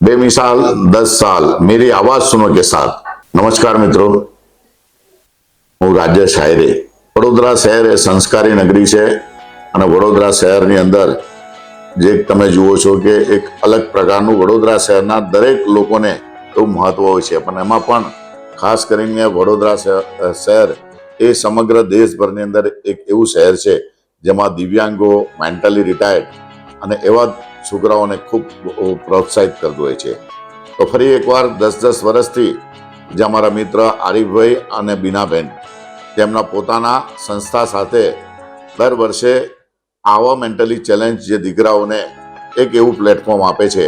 बेमिसाल 10 साल मेरी आवाज सुनो के साथ। नमस्कार मित्रों, હું રાજેશ હાયરે। વડોદરા શહેર એ સંસ્કારી નગરી છે અને વડોદરા શહેરની અંદર જે તમે જુઓ છો કે એક અલગ પ્રકારનું વડોદરા શહેરના દરેક લોકોને એવું મહત્વ હોય છે, પણ એમાં પણ ખાસ કરીને વડોદરા શહેર એ સમગ્ર દેશભરની અંદર એક એવું શહેર છે જેમાં દિવ્યાંગો, મેન્ટલી રિટાયર્ડ અને એવા છોકરાઓને ખૂબ પ્રોત્સાહિત કરતું હોય છે। તો ફરી એકવાર 10-10 વર્ષથી જે અમારા મિત્ર આરીફભાઈ અને બીનાબેન તેમના પોતાના સંસ્થા સાથે દર વર્ષે આવા મેન્ટલી ચેલેન્જ જે દીકરાઓને એક એવું પ્લેટફોર્મ આપે છે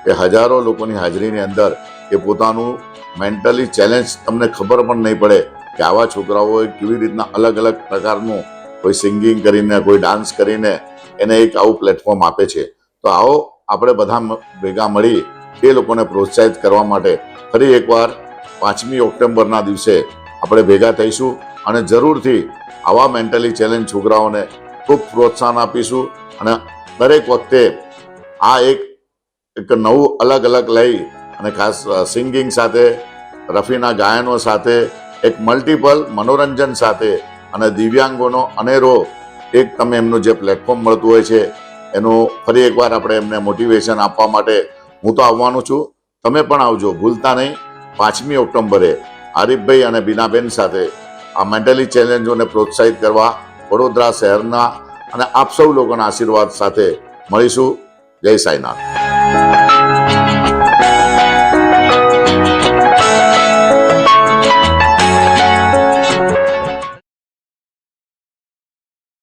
કે હજારો લોકોની હાજરીની અંદર એ પોતાનું મેન્ટલી ચેલેન્જ તમને ખબર પણ નહીં પડે કે આવા છોકરાઓએ કેવી રીતના અલગ અલગ પ્રકારનું કોઈ સિંગિંગ કરીને, કોઈ ડાન્સ કરીને એને એક આવું પ્લેટફોર્મ આપે છે। તો આવો આપણે બધા ભેગા મળી એ લોકોને પ્રોત્સાહિત કરવા માટે ફરી એકવાર 5મી ઓક્ટોબરના દિવસે આપણે ભેગા થઈશું અને જરૂરથી આવા મેન્ટલી ચેલેન્જ છોકરાઓને ખૂબ પ્રોત્સાહન આપીશું અને દરેક વખતે આ એક નવું અલગ અલગ લઈ અને ખાસ સિંગિંગ સાથે, રફીના ગાયનો સાથે, એક મલ્ટિપલ મનોરંજન સાથે અને દિવ્યાંગોનો અનેરો એક તમે એમનું જે પ્લેટફોર્મ મળતું હોય છે એનું ફરી એકવાર આપણે એમને મોટિવેશન આપવા માટે હું તો આવવાનું છું, તમે પણ આવજો, ભૂલતા નહીં। 5મી ઓક્ટોબરે આરીફભાઈ અને બીનાબેન સાથે આ મેન્ટલી ચેલેન્જોને પ્રોત્સાહિત કરવા વડોદરા શહેરના અને આપ સૌ લોકોના આશીર્વાદ સાથે મળીશું। જય સાંઈનાથ।